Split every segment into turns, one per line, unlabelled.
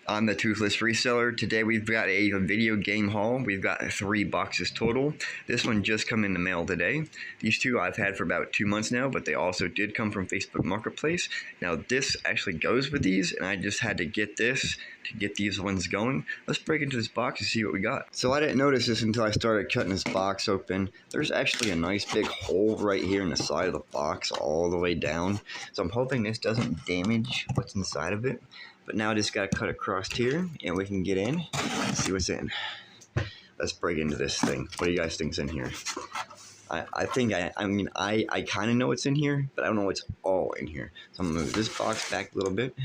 I'm the Toothless Reseller. Today we've got a video game haul. We've got 3 boxes total. This one just come in the mail today. These two I've had for about 2 months now, but they also did come from Facebook Marketplace. Now this actually goes with these, and I just had to get this to get these ones going. Let's break into this box and see what we got. So I didn't notice this until I started cutting this box open. There's actually a nice big hole right here in the side of the box all the way down. So I'm hoping this doesn't damage what's inside of it. But now I just got to cut across here, and we can get in and see what's in. Let's break into this thing. What do you guys think's in here? I think, I kind of know what's in here, but I don't know what's all in here. So I'm going to move this box back a little bit.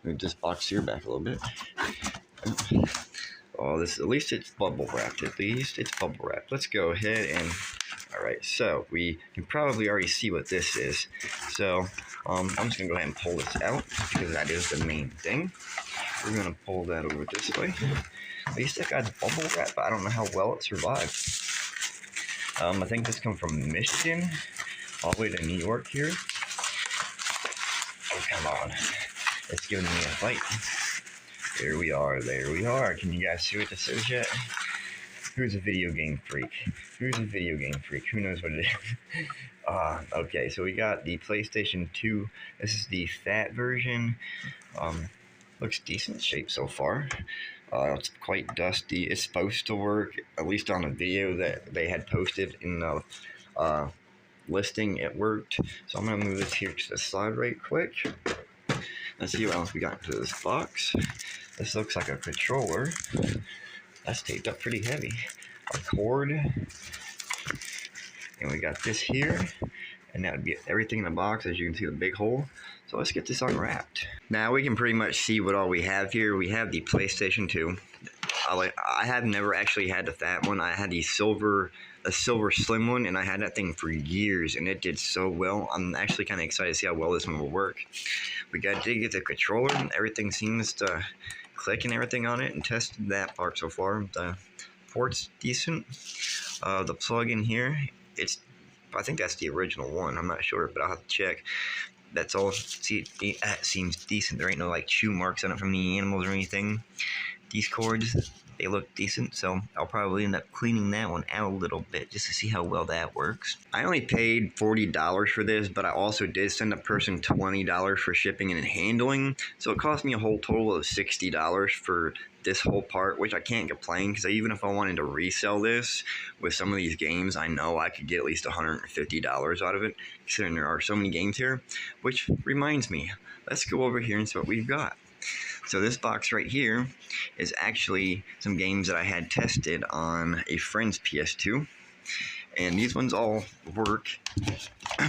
Move this box here back a little bit. Oh, at least it's bubble wrapped. At least it's bubble wrapped. Let's go ahead and... Alright, so we can probably already see what this is. So, I'm just going to go ahead and pull this out, because that is the main thing. We're going to pull that over this way. At least that guy's bubble wrap, but I don't know how well it survived. I think this comes from Michigan, all the way to New York here. Oh, come on. It's giving me a fight. There we are, there we are. Can you guys see what this is yet? Who's a video game freak? Who's a video game freak? Who knows what it is? Okay, so we got the PlayStation 2. This is the fat version. Looks decent shape so far. It's quite dusty. It's supposed to work, at least on a video that they had posted in the listing. It worked. So I'm going to move this here to the side right quick. Let's see what else we got into this box. This looks like a controller. That's taped up pretty heavy. Our cord. And we got this here. And that would be everything in the box. As you can see, the big hole. So let's get this unwrapped. Now we can pretty much see what all we have here. We have the PlayStation 2. I have never actually had the fat one. I had a silver slim one, and I had that thing for years, and it did so well. I'm actually kind of excited to see how well this one will work. We did get the controller. Everything seems to click and everything on it, and tested that part so far. The port's decent. The plug in here, I think that's the original one. I'm not sure, but I'll have to check. That's all. See, that seems decent. There ain't no like chew marks on it from any animals or anything. These cords, they look decent, so I'll probably end up cleaning that one out a little bit just to see how well that works. I only paid $40 for this, but I also did send a person $20 for shipping and handling, so it cost me a whole total of $60 for this whole part, which I can't complain, because even if I wanted to resell this with some of these games, I know I could get at least $150 out of it, considering there are so many games here. Which reminds me, let's go over here and see what we've got. So this box right here is actually some games that I had tested on a friend's PS2. And these ones all work,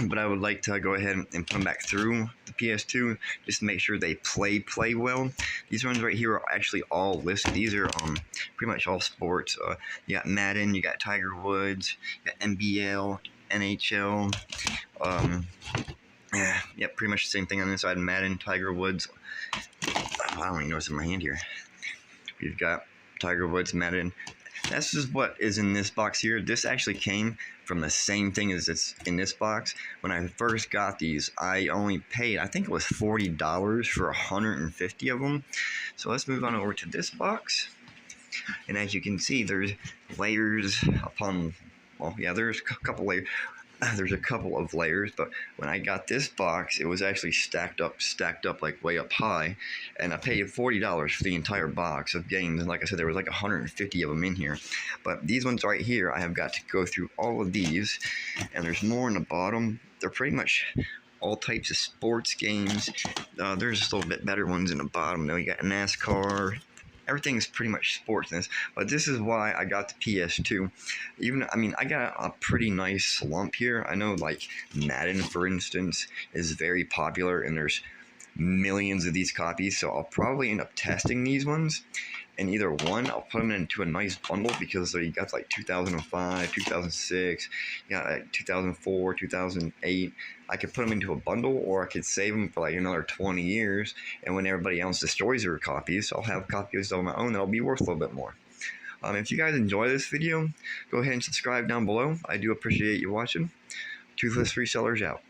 but I would like to go ahead and put them back through the PS2 just to make sure they play well. These ones right here are actually all listed. These are pretty much all sports. You got Madden, you got Tiger Woods, you got NBL, NHL. Yeah, pretty much the same thing on this side. Madden, Tiger Woods. I don't even know what's in my hand here. We've got Tiger Woods, Madden. This is what is in this box here. This actually came from the same thing as it's in this box. When I first got these, I only paid, I think it was $40 for 150 of them. So let's move on over to this box. And as you can see, there's layers upon, well, yeah, there's a couple layers. There's a couple of layers, but when I got this box, it was actually stacked up like way up high, and I paid $40 for the entire box of games. And like I said, there was like 150 of them in here. But these ones right here, I have got to go through all of these, and there's more in the bottom. They're pretty much all types of sports games. There's just a little bit better ones in the bottom. Now you got NASCAR. Everything's pretty much sports in this, but this is why I got the PS2. I got a pretty nice slump here. I know, like, Madden, for instance, is very popular, and there's millions of these copies, so I'll probably end up testing these ones. And either one, I'll put them into a nice bundle, because you got like 2005, 2006, you got like 2004, 2008. I could put them into a bundle, or I could save them for like another 20 years. And when everybody else destroys their copies, I'll have copies of my own that'll be worth a little bit more. If you guys enjoy this video, go ahead and subscribe down below. I do appreciate you watching. Toothless Resellers out.